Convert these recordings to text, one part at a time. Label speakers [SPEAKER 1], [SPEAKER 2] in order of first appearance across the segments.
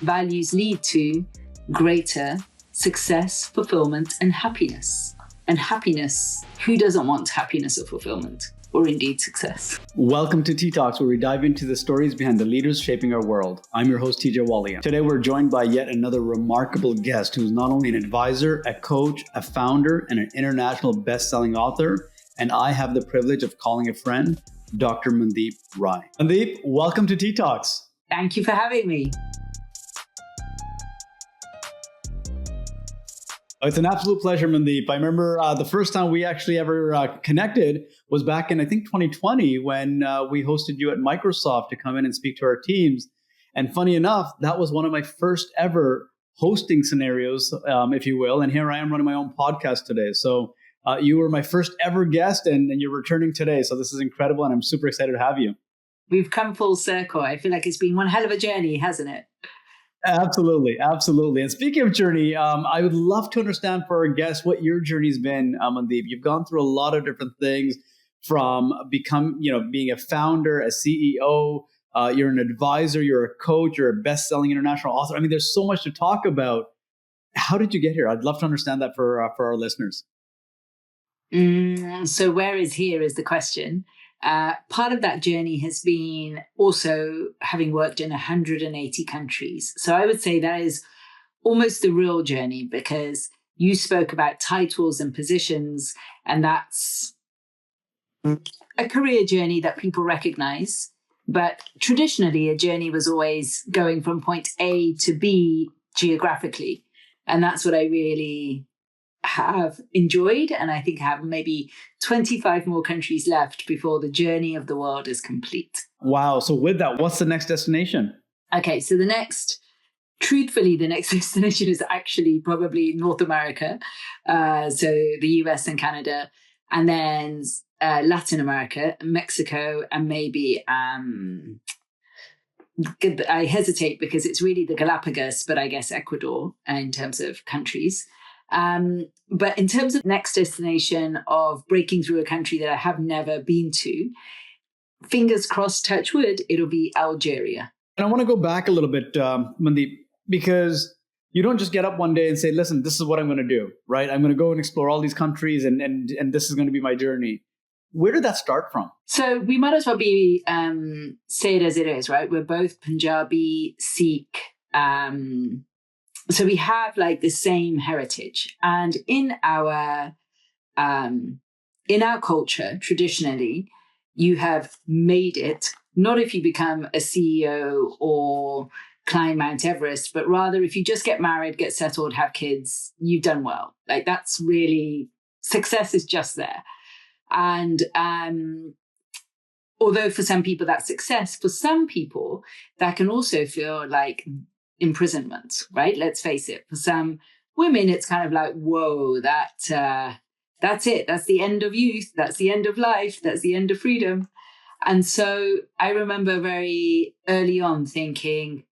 [SPEAKER 1] values lead to greater success, fulfillment, and happiness. And happiness, who doesn't want happiness or fulfillment, or indeed success?
[SPEAKER 2] Welcome to TTalks, where we dive into the stories behind the leaders shaping our world. I'm your host, Walia. Today, we're joined by yet another remarkable guest who's not only an advisor, a coach, a founder, and an international best-selling author. And I have the privilege of calling a friend, Dr. Mandeep Rai. Mandeep, welcome to TTalks.
[SPEAKER 1] Thank you for having me.
[SPEAKER 2] It's an absolute pleasure, Mandeep. I remember the first time we actually ever connected was back in, I think, 2020 when we hosted you at Microsoft to come in and speak to our teams. And funny enough, that was one of my first ever hosting scenarios, if you will. And here I am running my own podcast today. So you were my first ever guest and you're returning today. So this is incredible. And I'm super excited to have you.
[SPEAKER 1] We've come full circle. I feel like it's been one hell of a journey, hasn't it?
[SPEAKER 2] Absolutely. Absolutely. And speaking of journey, I would love to understand for our guests what your journey's been, Mandeep. You've gone through a lot of different things from being a founder, a CEO, you're an advisor, you're a coach, you're a best-selling international author. I mean, there's so much to talk about. How did you get here? I'd love to understand that for our listeners.
[SPEAKER 1] So where is here is the question. Part of that journey has been also having worked in 180 countries. So I would say that is almost the real journey, because you spoke about titles and positions, and that's a career journey that people recognize. But traditionally, a journey was always going from point A to B geographically. And that's what I really have enjoyed, and I think I have maybe 25 more countries left before the journey of the world is complete.
[SPEAKER 2] Wow. So with that, what's the next destination?
[SPEAKER 1] Okay, so the next destination is actually probably North America, so the US and Canada, and then Latin America, Mexico, and maybe I hesitate because it's really the Galapagos, but I guess Ecuador in terms of countries. But in terms of next destination of breaking through a country that I have never been to, fingers crossed, touch wood, it'll be Algeria.
[SPEAKER 2] And I want to go back a little bit, Mandeep, because you don't just get up one day and say, listen, this is what I'm going to do, right? I'm going to go and explore all these countries and this is going to be my journey. Where did that start from?
[SPEAKER 1] So we might as well be, say it as it is, right? We're both Punjabi, Sikh, so we have like the same heritage, and in our culture, traditionally, you have made it, not if you become a CEO or climb Mount Everest, but rather if you just get married, get settled, have kids, you've done well. Like that's really, success is just there. And although for some people that's success, for some people that can also feel like imprisonment, right? Let's face it. For some women, it's kind of like, whoa, that's it. That's the end of youth. That's the end of life. That's the end of freedom. And so I remember very early on thinking,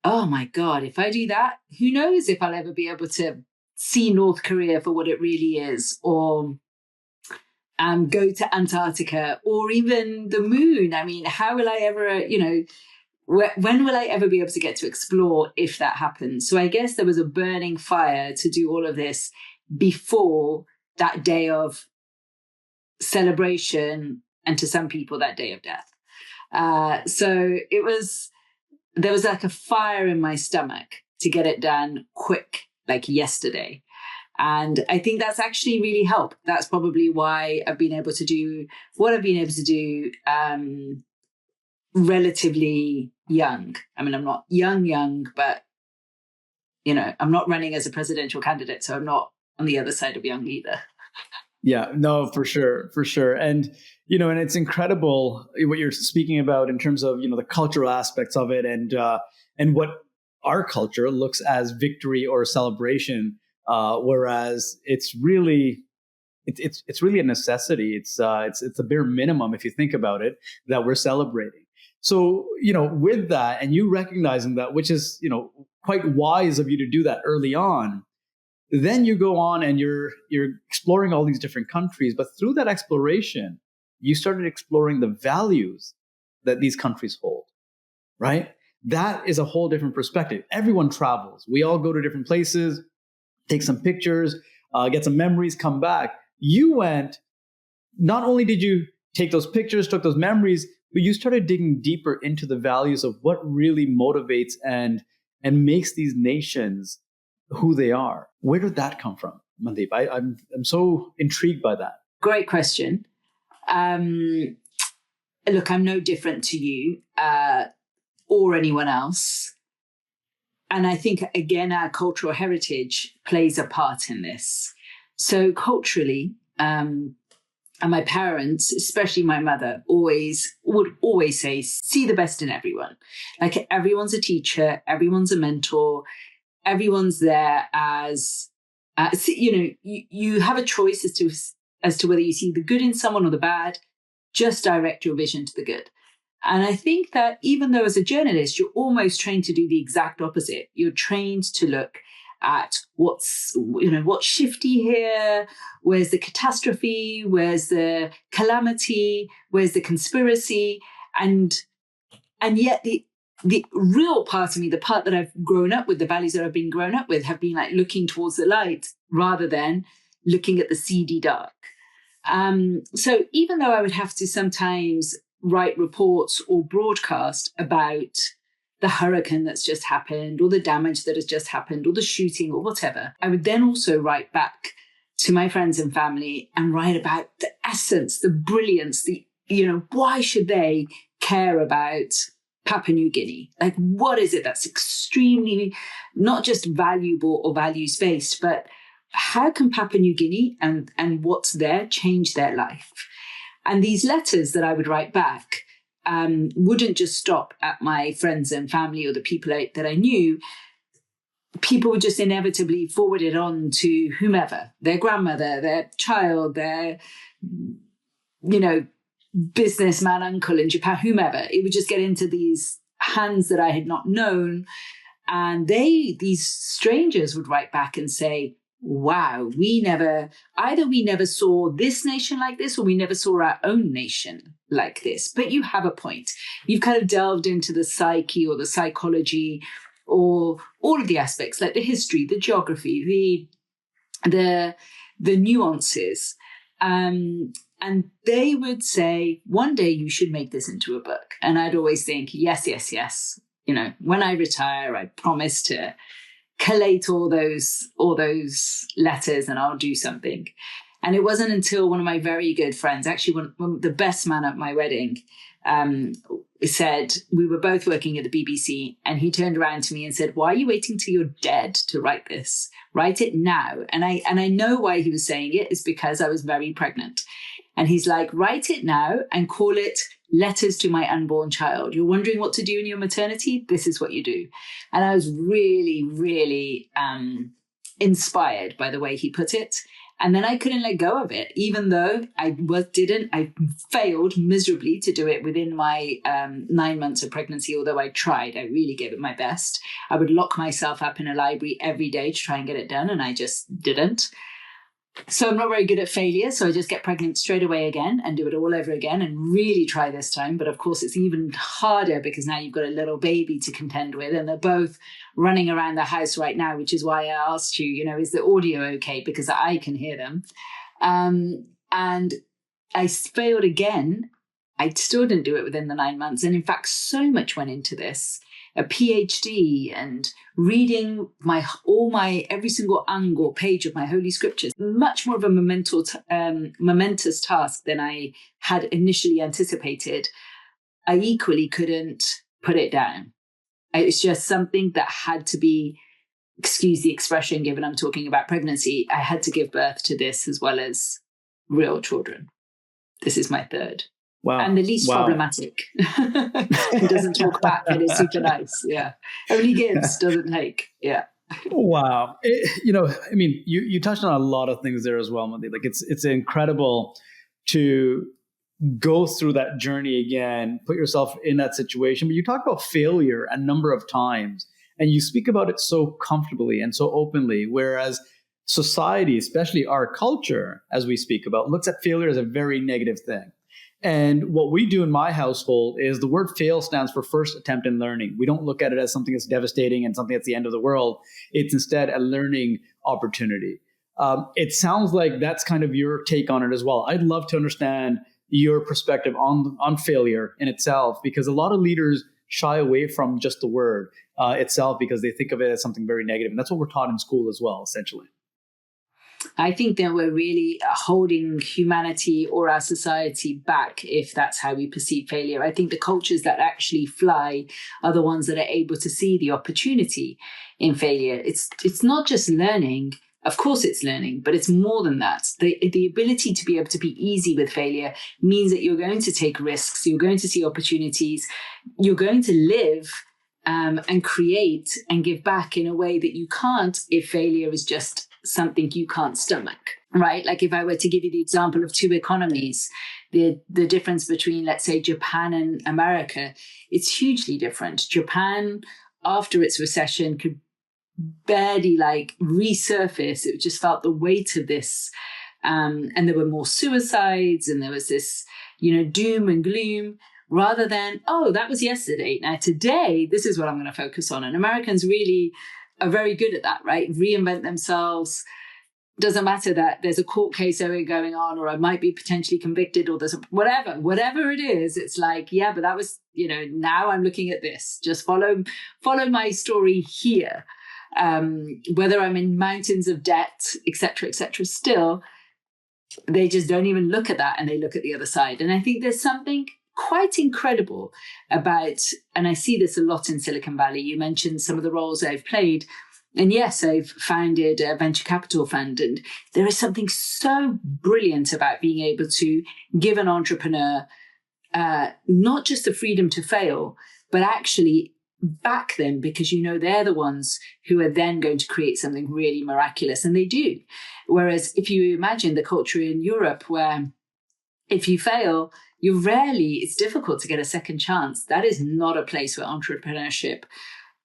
[SPEAKER 1] oh my God, if I do that, who knows if I'll ever be able to see North Korea for what it really is, or go to Antarctica, or even the moon. I mean, how will I ever, when will I ever be able to get to explore if that happens? So I guess there was a burning fire to do all of this before that day of celebration, and to some people that day of death. So there was like a fire in my stomach to get it done quick, like yesterday. And I think that's actually really helped. That's probably why I've been able to do what I've been able to do relatively young. I mean, I'm not young, but, I'm not running as a presidential candidate, so I'm not on the other side of young either.
[SPEAKER 2] Yeah, no, for sure. And, and it's incredible what you're speaking about in terms of, the cultural aspects of it and what our culture looks as victory or celebration, whereas it's really a necessity. It's the bare minimum, if you think about it, that we're celebrating. So, with that, and you recognizing that, which is, quite wise of you to do that early on, then you go on and you're exploring all these different countries. But through that exploration, you started exploring the values that these countries hold, right? that is a whole different perspective. Everyone travels. We all go to different places, take some pictures, get some memories, come back. You went, not only did you take those pictures, took those memories, but you started digging deeper into the values of what really motivates and makes these nations who they are. Where did that come from, Mandeep? I'm so intrigued by that.
[SPEAKER 1] Great question. Look, I'm no different to you or anyone else. And I think, again, our cultural heritage plays a part in this. So culturally, and my parents, especially my mother, would always say, see the best in everyone. Like, everyone's a teacher, everyone's a mentor, everyone's there as, you have a choice as to whether you see the good in someone or the bad. Just direct your vision to the good. And I think that even though as a journalist, you're almost trained to do the exact opposite. You're trained to look at what's shifty here, where's the catastrophe, where's the calamity, where's the conspiracy. And yet the real part of me, the part that I've grown up with, the values that I've been grown up with, have been like looking towards the light rather than looking at the seedy dark. So even though I would have to sometimes write reports or broadcast about the hurricane that's just happened or the damage that has just happened or the shooting or whatever, I would then also write back to my friends and family and write about the essence, the brilliance, why should they care about Papua New Guinea? Like, what is it that's extremely not just valuable or values-based, but how can Papua New Guinea and what's there change their life? And these letters that I would write back wouldn't just stop at my friends and family or the people that I knew. People would just inevitably forward it on to whomever, their grandmother, their child, their, businessman uncle in Japan, whomever. It would just get into these hands that I had not known. And these strangers would write back and say, wow, we never saw this nation like this, or we never saw our own nation like this. But you have a point. You've kind of delved into the psyche or the psychology or all of the aspects, like the history, the geography, the nuances. And they would say, one day you should make this into a book. And I'd always think, yes. When I retire, I promise to collate all those letters and I'll do something. And it wasn't until one of my very good friends, actually one the best man at my wedding, said, we were both working at the BBC, and he turned around to me and said, why are you waiting till you're dead to write this? Write it now. And I know why he was saying it is because I was very pregnant. And he's like, write it now and call it Letters to My Unborn Child. You're wondering what to do in your maternity? This is what you do. And I was really, really inspired by the way he put it. And then I couldn't let go of it, even though I failed miserably to do it within my 9 months of pregnancy. Although I tried, I really gave it my best. I would lock myself up in a library every day to try and get it done. And I just didn't. So I'm not very good at failure. So I just get pregnant straight away again and do it all over again and really try this time. But of course, it's even harder because now you've got a little baby to contend with. And they're both running around the house right now, which is why I asked you, is the audio okay? Because I can hear them. And I failed again. I still didn't do it within the 9 months. And in fact, so much went into this. A PhD and reading every single angle page of my holy scriptures, much more of a momentous task than I had initially anticipated. I equally couldn't put it down. It's just something that had to be, excuse the expression, given I'm talking about pregnancy, I had to give birth to this as well as real children. This is my third. Wow. And the least problematic. He doesn't talk back and is super nice. Yeah. Only gives, doesn't take. Yeah.
[SPEAKER 2] Wow. You touched on a lot of things there as well, Mandeep. Like it's incredible to go through that journey again, put yourself in that situation. But you talk about failure a number of times and you speak about it so comfortably and so openly, whereas society, especially our culture, as we speak about, looks at failure as a very negative thing. And what we do in my household is the word fail stands for first attempt in learning. We don't look at it as something that's devastating and something that's the end of the world. It's instead a learning opportunity. It sounds like that's kind of your take on it as well. I'd love to understand your perspective on failure in itself, because a lot of leaders shy away from just the word itself because they think of it as something very negative. And that's what we're taught in school as well, essentially.
[SPEAKER 1] I think that we're really holding humanity or our society back if that's how we perceive failure. I think the cultures that actually fly are the ones that are able to see the opportunity in failure. It's not just learning. Of course it's learning, but it's more than that. The ability to be able to be easy with failure means that you're going to take risks, you're going to see opportunities, you're going to live and create and give back in a way that you can't if failure is just something you can't stomach, right? Like if I were to give you the example of two economies, the difference between, let's say, Japan and America, it's hugely different. Japan, after its recession, could barely like resurface. It just felt the weight of this. And there were more suicides and there was this, doom and gloom, rather than, oh, that was yesterday. Now, today, this is what I'm going to focus on. And Americans really are very good at that, right? Reinvent themselves. Doesn't matter that there's a court case going on, or I might be potentially convicted, or there's whatever it is. It's like, yeah, but that was, now I'm looking at this. Just follow my story here. Whether I'm in mountains of debt, et cetera, still, they just don't even look at that and they look at the other side. And I think there's something quite incredible about, and I see this a lot in Silicon Valley. You mentioned some of the roles I've played. And yes, I've founded a venture capital fund. And there is something so brilliant about being able to give an entrepreneur not just the freedom to fail, but actually back them, because they're the ones who are then going to create something really miraculous. And they do. Whereas if you imagine the culture in Europe where if you fail, it's difficult to get a second chance. That is not a place where entrepreneurship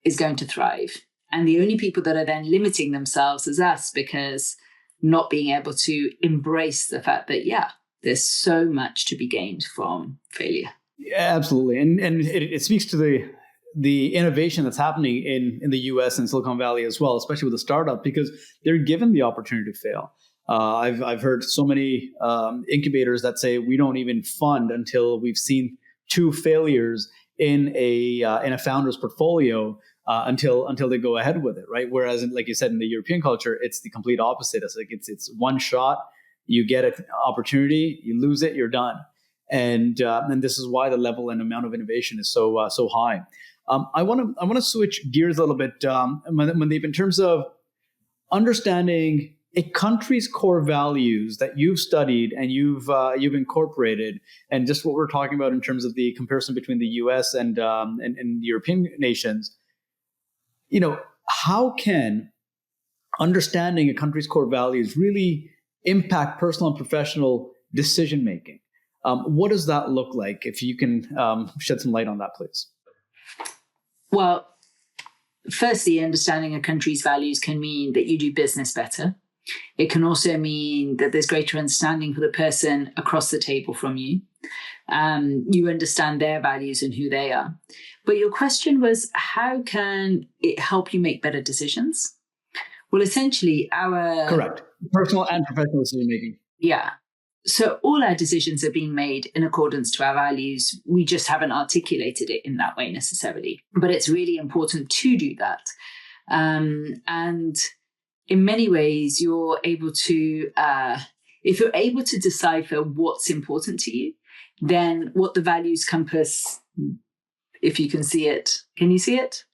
[SPEAKER 1] is going to thrive. And the only people that are then limiting themselves is us, because not being able to embrace the fact that, there's so much to be gained from failure.
[SPEAKER 2] Yeah, absolutely. And it speaks to the innovation that's happening in the US and Silicon Valley as well, especially with the startup, because they're given the opportunity to fail. I've heard so many incubators that say we don't even fund until we've seen 2 failures in a founder's portfolio until they go ahead with it, right? Whereas, like you said, in the European culture, it's the complete opposite. It's like it's one shot, you get an opportunity, you lose it, you're done, and this is why the level and amount of innovation is so high. I want to switch gears a little bit, Mandeep, in terms of understanding a country's core values that you've studied and you've incorporated, and just what we're talking about in terms of the comparison between the U.S. and European nations. How can understanding a country's core values really impact personal and professional decision making? What does that look like? If you can shed some light on that, please.
[SPEAKER 1] Well, firstly, understanding a country's values can mean that you do business better. It can also mean that there's greater understanding for the person across the table from you. You understand their values and who they are. But your question was, how can it help you make better decisions? Well, essentially,
[SPEAKER 2] Correct. Personal and professional decision making.
[SPEAKER 1] Yeah. So all our decisions are being made in accordance to our values. We just haven't articulated it in that way necessarily. But it's really important to do that. And in many ways, you're able to, if you're able to decipher what's important to you, then what the values compass, if you can see it. Can you see it?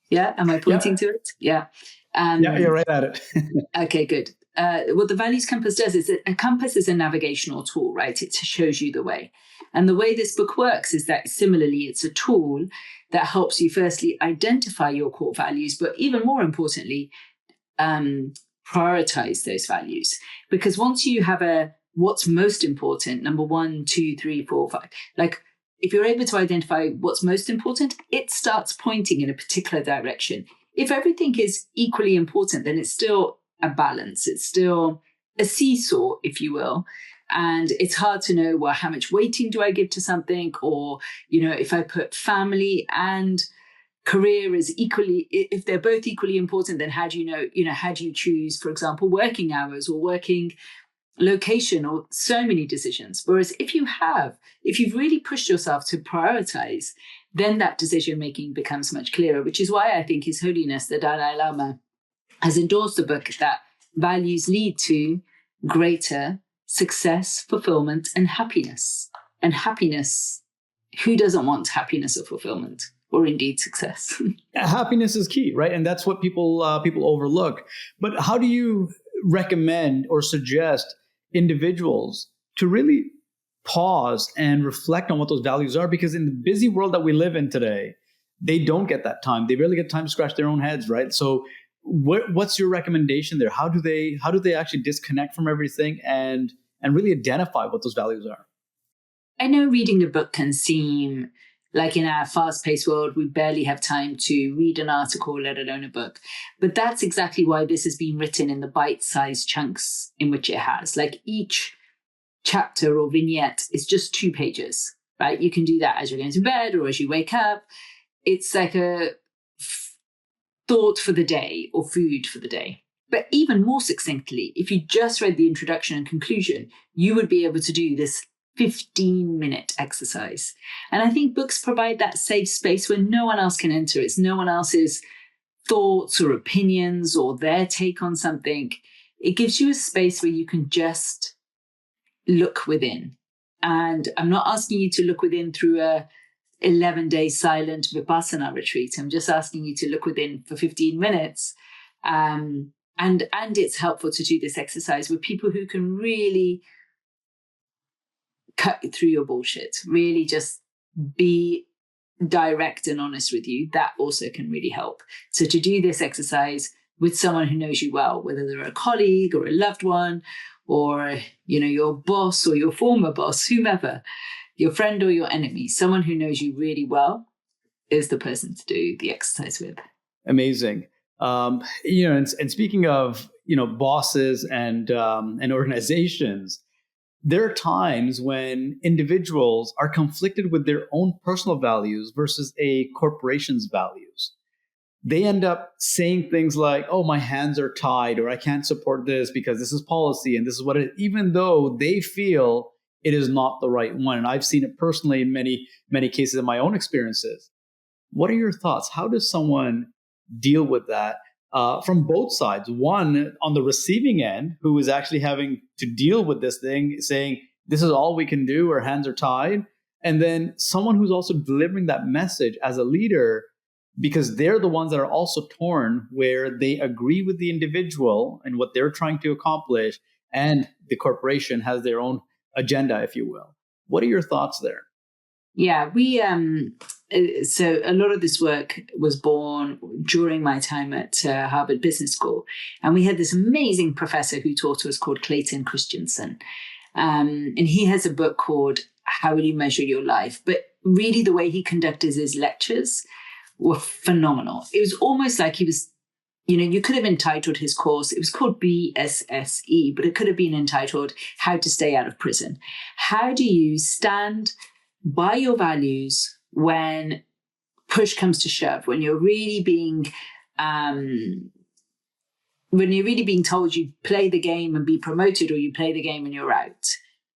[SPEAKER 1] Yeah? Am I pointing to it? Yeah.
[SPEAKER 2] Yeah, you're right at it.
[SPEAKER 1] Okay, good. What the values compass does is a compass is a navigational tool, right? It shows you the way. And the way this book works is that similarly, it's a tool that helps you firstly identify your core values, but even more importantly, prioritize those values. Because once you have what's most important, number 1, 2, 3, 4, 5, like if you're able to identify what's most important, it starts pointing in a particular direction. If everything is equally important, then it's still a balance. It's still a seesaw, if you will. And it's hard to know, well, how much weighting do I give to something? Or, if I put family and career is equally, if they're both equally important, then how do how do you choose, for example, working hours or working location, or so many decisions? Whereas if you've really pushed yourself to prioritize, then that decision making becomes much clearer, which is why I think His Holiness, the Dalai Lama, has endorsed the book that values lead to greater success, fulfillment, and happiness. And happiness, who doesn't want happiness or fulfillment? Or indeed success.
[SPEAKER 2] Happiness is key, right? And that's what people overlook. But how do you recommend or suggest individuals to really pause and reflect on what those values are? Because in the busy world that we live in today, they don't get that time. They barely get time to scratch their own heads, right? So what's your recommendation there? How do they actually disconnect from everything and really identify what those values are?
[SPEAKER 1] I know reading the book can seem like, in our fast-paced world, we barely have time to read an article, let alone a book. But that's exactly why this has been written in the bite-sized chunks in which it has. Like, each chapter or vignette is just 2 pages, right? You can do that as you're going to bed or as you wake up. It's like a thought for the day or food for the day. But even more succinctly, if you just read the introduction and conclusion, you would be able to do this 15-minute exercise. And I think books provide that safe space where no one else can enter. It's no one else's thoughts or opinions or their take on something. It gives you a space where you can just look within. And I'm not asking you to look within through a 11-day silent Vipassana retreat. I'm just asking you to look within for 15 minutes. And it's helpful to do this exercise with people who can really cut through your bullshit, really just be direct and honest with you. That also can really help. So to do this exercise with someone who knows you well, whether they're a colleague or a loved one, or, your boss or your former boss, whomever, your friend or your enemy, someone who knows you really well is the person to do the exercise with.
[SPEAKER 2] Amazing. And speaking of, bosses and organizations, there are times when individuals are conflicted with their own personal values versus a corporation's values. They end up saying things like, oh, my hands are tied, or I can't support this because this is policy and this is what it is, even though they feel it is not the right one. And I've seen it personally in many, many cases in my own experiences. What are your thoughts? How does someone deal with that? From both sides, one on the receiving end, who is actually having to deal with this thing, saying, this is all we can do, our hands are tied. And then someone who's also delivering that message as a leader, because they're the ones that are also torn, where they agree with the individual and what they're trying to accomplish, and the corporation has their own agenda, if you will. What are your thoughts there?
[SPEAKER 1] Yeah, so a lot of this work was born during my time at Harvard Business School. And we had this amazing professor who taught us called Clayton Christensen. And he has a book called How Will You Measure Your Life? But really the way he conducted his lectures were phenomenal. It was almost like he was, you could have entitled his course, it was called BSSE, but it could have been entitled How to Stay Out of Prison. How do you stand by your values when push comes to shove, when you're really being told you play the game and be promoted, or you play the game and you're out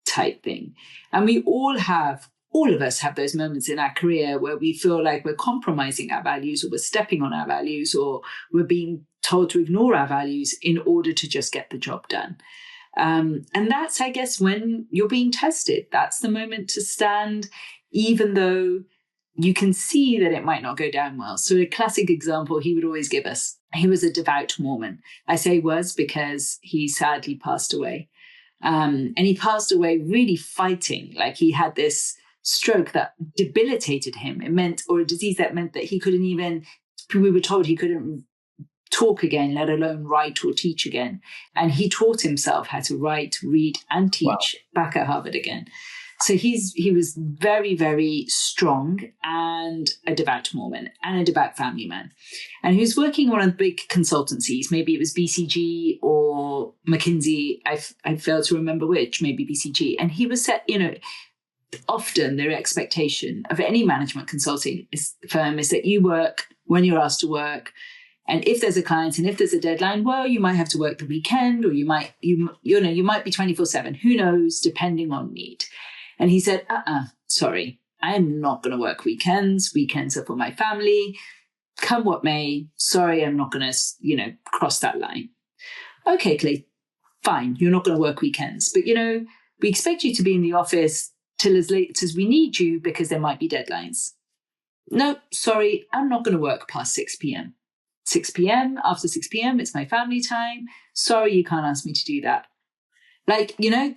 [SPEAKER 1] type thing. And all of us have those moments in our career where we feel like we're compromising our values, or we're stepping on our values, or we're being told to ignore our values in order to just get the job done. And that's, I guess, when you're being tested. That's the moment to stand, even though you can see that it might not go down well. So a classic example he would always give us, he was a devout Mormon. I say was because he sadly passed away. And he passed away really fighting. Like, he had this stroke that debilitated him. It meant, or a disease that meant that we were told he couldn't talk again, let alone write or teach again. And he taught himself how to write, read, and teach back at Harvard again. So he was very, very strong and a devout Mormon and a devout family man. And he was working on one of the big consultancies. Maybe it was BCG or McKinsey. I failed to remember which, maybe BCG. And he was set, often their expectation of any management consulting firm is that you work when you're asked to work. And if there's a client and if there's a deadline, well, you might have to work the weekend, or you might be 24/7. Who knows, depending on need. And he said, sorry, I am not going to work weekends. Weekends are for my family. Come what may. Sorry, I'm not going to, cross that line. Okay, Clay, fine. You're not going to work weekends. But, we expect you to be in the office till as late as we need you because there might be deadlines. No, sorry, I'm not going to work past 6 p.m. 6 p.m., after 6 p.m., it's my family time. Sorry, you can't ask me to do that.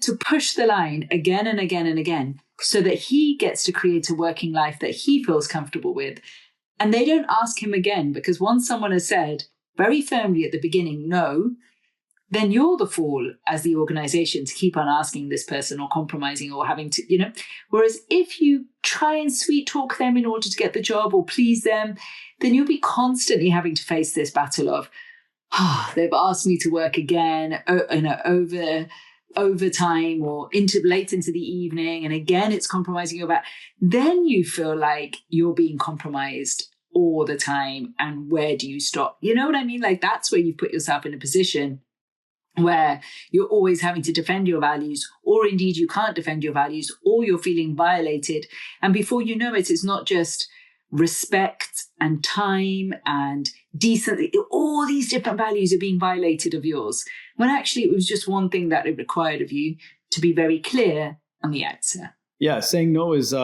[SPEAKER 1] To push the line again and again and again so that he gets to create a working life that he feels comfortable with. And they don't ask him again, because once someone has said very firmly at the beginning, no, then you're the fool as the organization to keep on asking this person or compromising or having to, Whereas if you try and sweet talk them in order to get the job or please them, then you'll be constantly having to face this battle of, they've asked me to work again, overtime or late into the evening. And again, it's compromising your back. Then you feel like you're being compromised all the time. And where do you stop? You know what I mean? That's where you put yourself in a position where you're always having to defend your values, or indeed you can't defend your values, or you're feeling violated. And before you know it, it's not just respect and time and decency. All these different values are being violated of yours, when actually it was just one thing that it required of you to be very clear on the outset.
[SPEAKER 2] Yeah, saying no is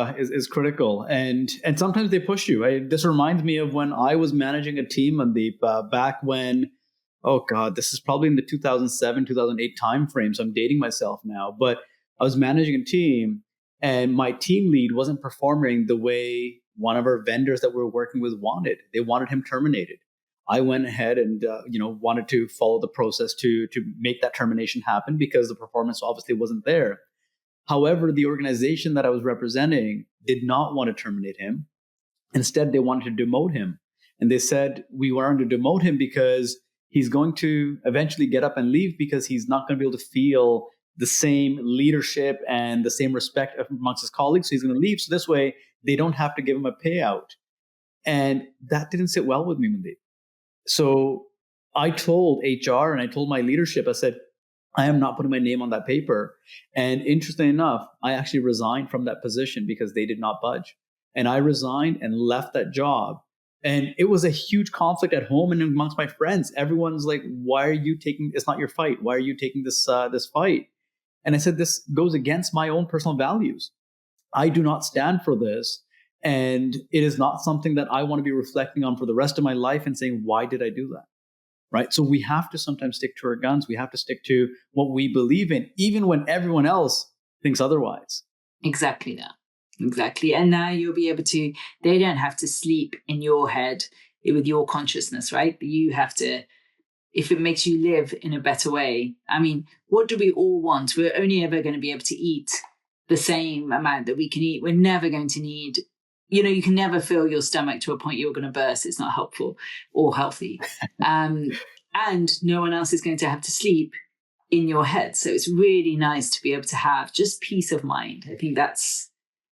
[SPEAKER 2] critical, and sometimes they push you. This reminds me of when I was managing a team, Mandeep, back when, oh God, this is probably in the 2007, 2008 timeframe. So I'm dating myself now, but I was managing a team, and my team lead wasn't performing the way one of our vendors that we were working with wanted. They wanted him terminated. I went ahead and wanted to follow the process to make that termination happen, because the performance obviously wasn't there. However, the organization that I was representing did not want to terminate him. Instead, they wanted to demote him. And they said, we wanted to demote him because he's going to eventually get up and leave, because he's not going to be able to feel the same leadership and the same respect amongst his colleagues. So he's going to leave. So this way, they don't have to give him a payout. And that didn't sit well with me, Mandeep. So I told HR and I told my leadership, I said, I am not putting my name on that paper. And interestingly enough, I actually resigned from that position because they did not budge. And I resigned and left that job. And it was a huge conflict at home and amongst my friends. Everyone's like, why are you taking, it's not your fight. Why are you taking this fight? And I said, this goes against my own personal values. I do not stand for this. And it is not something that I want to be reflecting on for the rest of my life and saying, why did I do that? Right? So we have to sometimes stick to our guns. We have to stick to what we believe in, even when everyone else thinks otherwise.
[SPEAKER 1] Exactly that. Exactly. And now you'll be able to, they don't have to sleep in your head with your consciousness, right? You have to, if it makes you live in a better way. I mean, what do we all want? We're only ever going to be able to eat the same amount that we can eat. We're never going to need, you can never fill your stomach to a point you're going to burst. It's not helpful or healthy. And no one else is going to have to sleep in your head. So it's really nice to be able to have just peace of mind. I think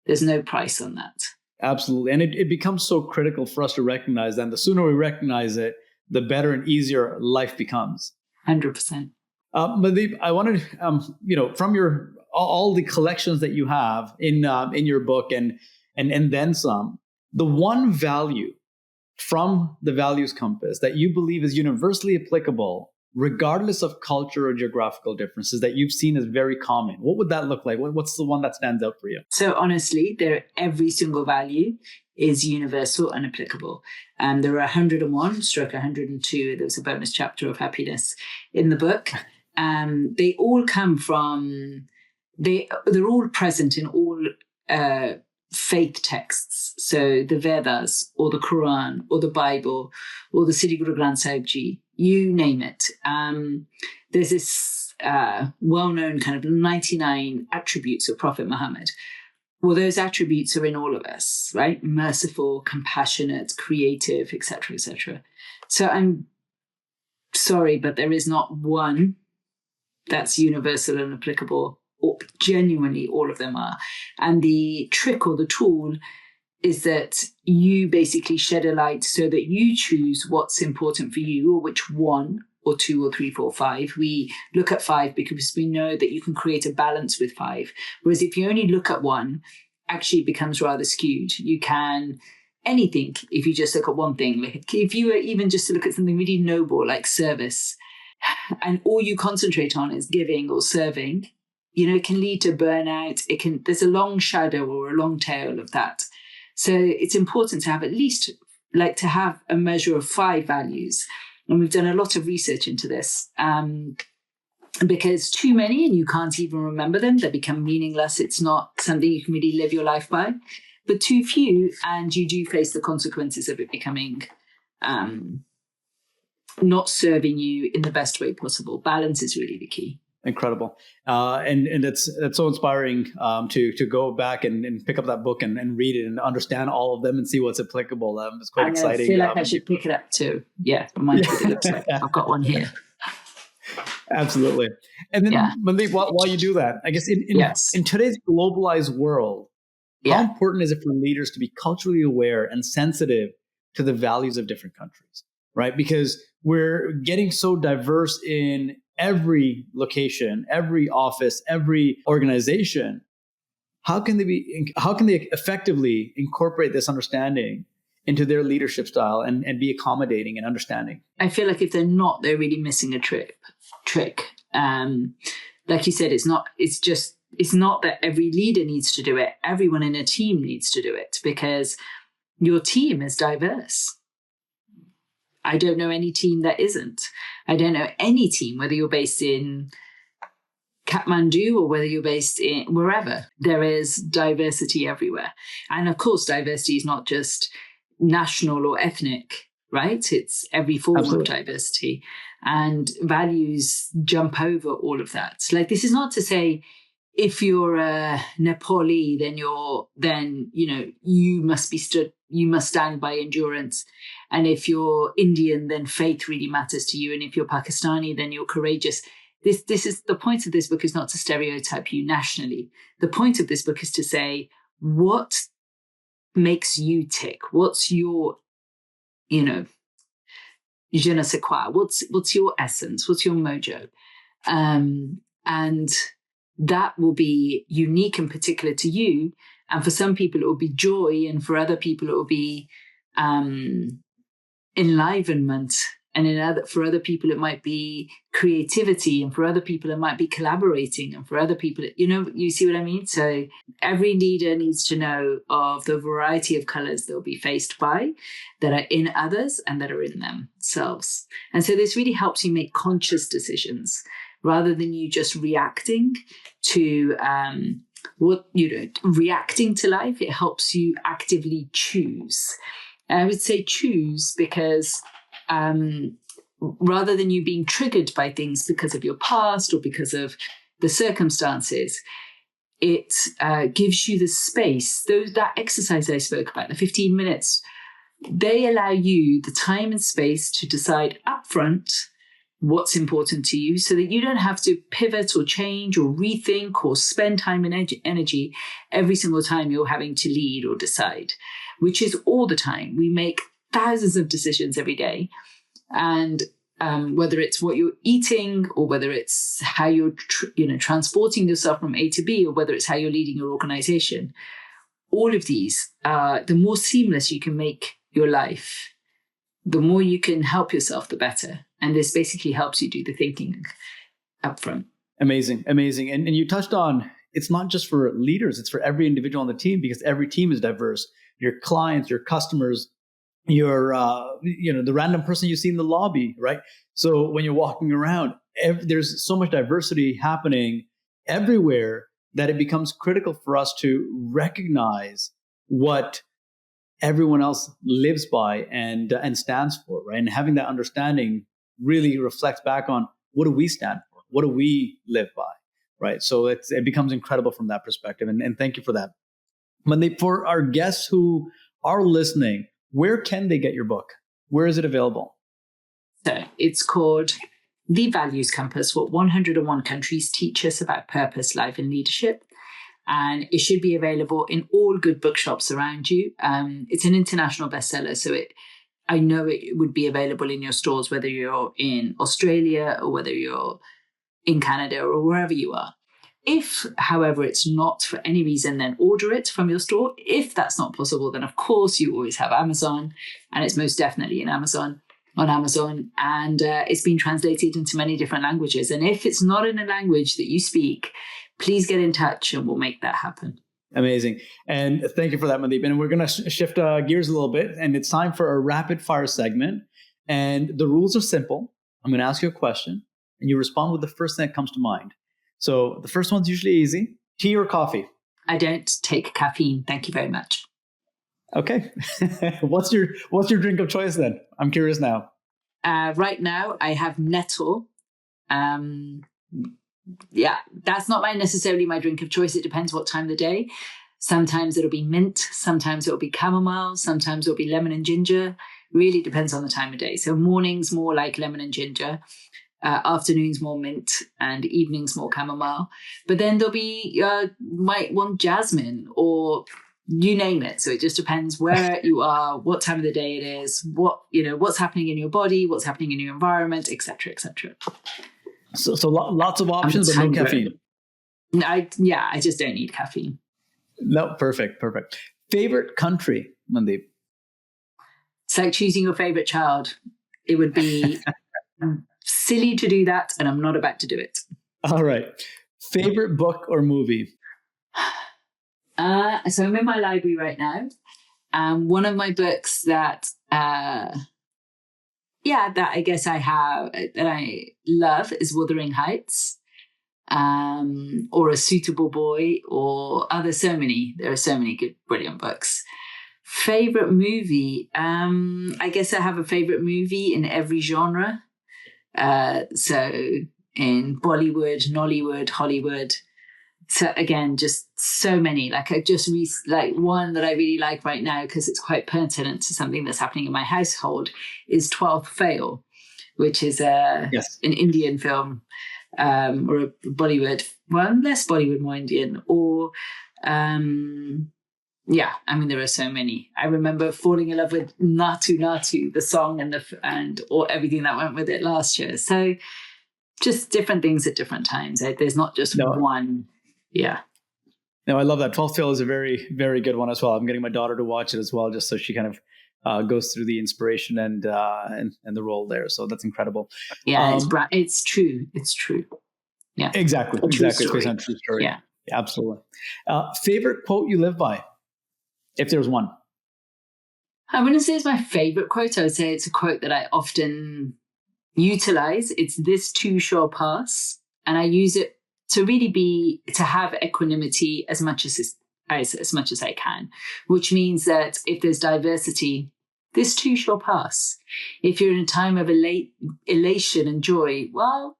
[SPEAKER 1] there's no price on that.
[SPEAKER 2] Absolutely. And it becomes so critical for us to recognize that. And the sooner we recognize it, the better and easier life becomes.
[SPEAKER 1] 100%.
[SPEAKER 2] Mandeep, I wanted, from your all the collections that you have in your book and then some, the one value from the values compass that you believe is universally applicable, regardless of culture or geographical differences, that you've seen as very common, what would that look like? What's the one that stands out for you?
[SPEAKER 1] So honestly, every single value is universal and applicable. There are 101 stroke 102. There was a bonus chapter of happiness in the book. They all come from, they're all present in all faith texts. So the Vedas or the Quran or the Bible or the Sri Guru Granth Sahib Ji you name it. There's this well-known kind of 99 attributes of Prophet Muhammad. Well, those attributes are in all of us, right? Merciful, compassionate, creative, etc., etc. So I'm sorry, but there is not one that's universal and applicable, or genuinely all of them are. And the trick or the tool is that you basically shed a light so that you choose what's important for you, or which one or two or three, four, five. We look at five because we know that you can create a balance with five. Whereas if you only look at one, actually it becomes rather skewed. You can anything if you just look at one thing. Like if you were even just to look at something really noble like service, and all you concentrate on is giving or serving, it can lead to burnout. There's a long shadow or a long tail of that. So it's important to have at least to have a measure of 5 values. And we've done a lot of research into this because too many and you can't even remember them, they become meaningless. It's not something you can really live your life by. But too few, and you do face the consequences of it becoming not serving you in the best way possible. Balance is really the key.
[SPEAKER 2] Incredible. And that's so inspiring to go back and pick up that book and read it and understand all of them and see what's applicable. It's quite exciting.
[SPEAKER 1] I feel like I should pick it up too. Yeah, remind me what it looks like. I've got one here.
[SPEAKER 2] Absolutely. And then Mandeep, while you do that, I guess in today's globalized world, how important is it for leaders to be culturally aware and sensitive to the values of different countries, right? Because we're getting so diverse in every location, every office, every organization. How can they effectively incorporate this understanding into their leadership style and be accommodating and understanding? I
[SPEAKER 1] feel like if they're not, they're really missing a trick. Like you said, it's not that every leader needs to do it. Everyone in a team needs to do it because your team is diverse. I don't know any team that isn't. I don't know any team, whether you're based in Kathmandu or whether you're based in wherever. There is diversity everywhere. And of course, diversity is not just national or ethnic, right? It's every form of diversity. And values jump over all of that. This is not to say if you're a Nepali, then you must stand by endurance. And if you're Indian, then faith really matters to you. And if you're Pakistani, then you're courageous. This is the point of this book is not to stereotype you nationally. The point of this book is to say, what makes you tick? What's your, je ne sais quoi? What's your essence? What's your mojo? And that will be unique and particular to you. And for some people, it will be joy. And for other people, it will be enlivenment. And for other people, it might be creativity. And for other people, it might be collaborating. And for other people, you see what I mean? So every leader needs to know of the variety of colors they'll be faced by that are in others and that are in themselves. And so this really helps you make conscious decisions rather than you just reacting to reacting to life. It helps you actively choose. And I would say choose because rather than you being triggered by things because of your past or because of the circumstances, it gives you the space. That exercise I spoke about, the 15 minutes, they allow you the time and space to decide upfront what's important to you so that you don't have to pivot or change or rethink or spend time and energy every single time you're having to lead or decide, which is all the time. We make thousands of decisions every day. And whether it's what you're eating or whether it's how you're transporting yourself from A to B or whether it's how you're leading your organization, all of these, the more seamless you can make your life, the more you can help yourself, the better. And this basically helps you do the thinking up front.
[SPEAKER 2] Amazing. And you touched on, it's not just for leaders, it's for every individual on the team because every team is diverse. Your clients, your customers, your, the random person you see in the lobby, right? So when you're walking around, there's so much diversity happening everywhere that it becomes critical for us to recognize what everyone else lives by and stands for, right? And having that understanding really reflect back on what do we stand for? What do we live by? Right. So it becomes incredible from that perspective. And thank you for that. Mandeep, for our guests who are listening, where can they get your book? Where is it available?
[SPEAKER 1] So it's called The Values Compass, What 101 Countries Teach Us About Purpose, Life and Leadership. And it should be available in all good bookshops around you. It's an international bestseller, so I know it would be available in your stores, whether you're in Australia or whether you're in Canada or wherever you are. If, however, it's not for any reason, then order it from your store. If that's not possible, then of course you always have Amazon, and it's most definitely on Amazon. And it's been translated into many different languages. And if it's not in a language that you speak, please get in touch and we'll make that happen.
[SPEAKER 2] Amazing. And thank you for that, Mandeep. And we're going to shift gears a little bit, and it's time for a rapid fire segment. And the rules are simple. I'm going to ask you a question, and you respond with the first thing that comes to mind. So the first one's usually easy. Tea or coffee?
[SPEAKER 1] I don't take caffeine. Thank you very much.
[SPEAKER 2] Okay. What's your drink of choice then? I'm curious now.
[SPEAKER 1] Right now, I have nettle. That's not necessarily my drink of choice. It depends what time of the day. Sometimes it'll be mint. Sometimes it'll be chamomile. Sometimes it'll be lemon and ginger. Really depends on the time of day. So mornings more like lemon and ginger. Afternoons more mint, and evenings more chamomile. But then there'll be might want jasmine or you name it. So it just depends where you are, what time of the day it is, what's happening in your body, what's happening in your environment, etc., etc.
[SPEAKER 2] So lots of options, but no caffeine.
[SPEAKER 1] I just don't need caffeine.
[SPEAKER 2] No, perfect. Favorite country, Mandeep?
[SPEAKER 1] It's like choosing your favorite child. It would be silly to do that, and I'm not about to do it.
[SPEAKER 2] All right. Favorite book or movie?
[SPEAKER 1] So I'm in my library right now. One of my books that I guess I have that I love is Wuthering Heights, or A Suitable Boy, or there are so many good, brilliant books. Favorite movie? I guess I have a favorite movie in every genre. So in Bollywood, Nollywood, Hollywood. So again, just so many. Like I just one that I really like right now because it's quite pertinent to something that's happening in my household is 12th Fail, which is an Indian film, or a Bollywood, well, less Bollywood, more Indian, or there are so many. I remember falling in love with Natu Natu, the song and or everything that went with it last year. So just different things at different times. There's not just one. Yeah.
[SPEAKER 2] No, I love that. 12th Fail is a very, very good one as well. I'm getting my daughter to watch it as well, just so she kind of goes through the inspiration and the role there. So that's incredible.
[SPEAKER 1] Yeah, it's true. It's true. Yeah,
[SPEAKER 2] exactly. It's based on a true story.
[SPEAKER 1] Yeah,
[SPEAKER 2] absolutely. Favorite quote you live by, if there's one?
[SPEAKER 1] I wouldn't say it's my favorite quote. I would say it's a quote that I often utilize. It's "This too shall pass," and I use it to really to have equanimity as much as I can, which means that if there's diversity, this too shall pass. If you're in a time of elation and joy, well,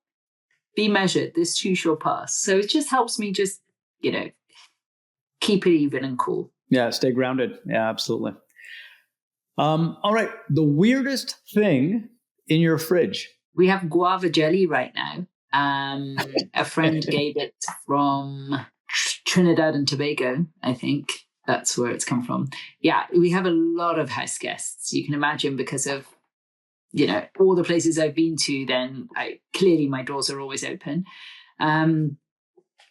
[SPEAKER 1] be measured. This too shall pass. So it just helps me keep it even and cool.
[SPEAKER 2] Yeah, stay grounded. Yeah, absolutely. All right. The weirdest thing in your fridge?
[SPEAKER 1] We have guava jelly right now. A friend gave it from Trinidad and Tobago, I think. That's where it's come from. Yeah, we have a lot of house guests. You can imagine because of, all the places I've been to, then clearly my doors are always open. And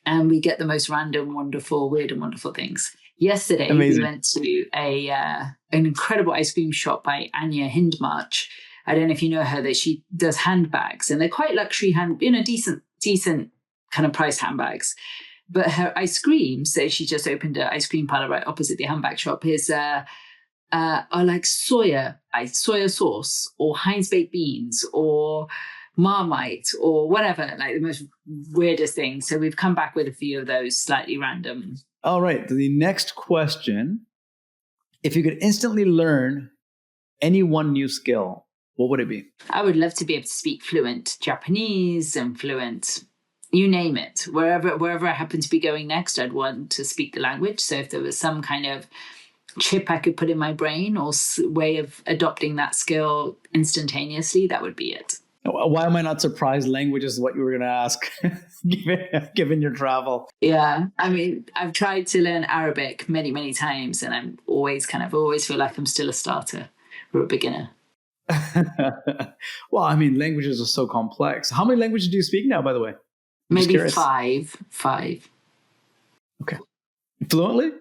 [SPEAKER 1] we get the most random, weird and wonderful things. Yesterday, we went to an incredible ice cream shop by Anya Hindmarch. I don't know if you know her, that she does handbags, and they're quite luxury decent kind of price handbags. But her ice cream, so she just opened an ice cream parlor right opposite the handbag shop, are like soya sauce or Heinz baked beans or Marmite or whatever, like the most weirdest thing. So we've come back with a few of those slightly random.
[SPEAKER 2] All right. The next question, if you could instantly learn any one new skill, what would it be?
[SPEAKER 1] I would love to be able to speak fluent Japanese and fluent, you name it. Wherever I happen to be going next, I'd want to speak the language. So if there was some kind of chip I could put in my brain or way of adopting that skill instantaneously, that would be it.
[SPEAKER 2] Why am I not surprised? Language is what you were going to ask, given your travel.
[SPEAKER 1] Yeah, I mean, I've tried to learn Arabic many, many times, and I'm always feel like I'm still a starter or a beginner.
[SPEAKER 2] Well, I mean, languages are so complex. How many languages do you speak now, by the way?
[SPEAKER 1] Maybe five.
[SPEAKER 2] Okay. Fluently?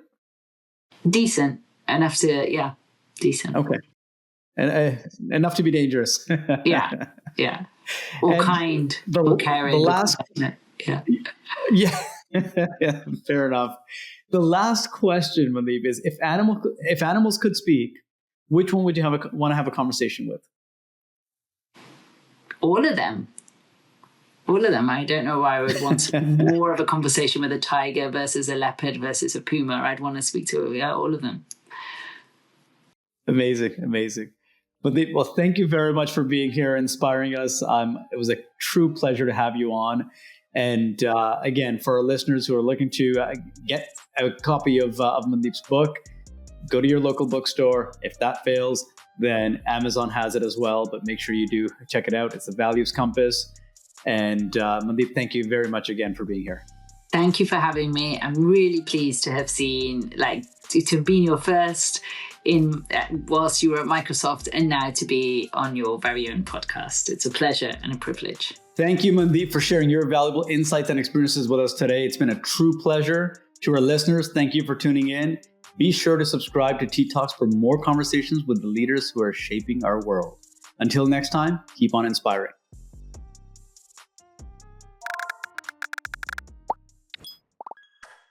[SPEAKER 1] Decent. Enough to, yeah, decent.
[SPEAKER 2] Okay. And enough to be dangerous.
[SPEAKER 1] Yeah. Or and kind, or caring.
[SPEAKER 2] The last,
[SPEAKER 1] yeah.
[SPEAKER 2] Yeah, fair enough. The last question, Mandeep, is if animals could speak, which one would you want to have a conversation with?
[SPEAKER 1] All of them. I don't know why I would want more of a conversation with a tiger versus a leopard versus a puma. I'd want to speak to all of them.
[SPEAKER 2] Amazing. Mandeep, well, thank you very much for being here, inspiring us. It was a true pleasure to have you on. And again, for our listeners who are looking to get a copy of Mandeep's book, go to your local bookstore. If that fails, then Amazon has it as well. But make sure you do check it out. It's the Values Compass. And Mandeep, thank you very much again for being here.
[SPEAKER 1] Thank you for having me. I'm really pleased to have seen, to have been your first whilst you were at Microsoft, and now to be on your very own podcast. It's a pleasure and a privilege.
[SPEAKER 2] Thank you, Mandeep, for sharing your valuable insights and experiences with us today. It's been a true pleasure. To our listeners, thank you for tuning in. Be sure to subscribe to TTalks for more conversations with the leaders who are shaping our world. Until next time, keep on inspiring.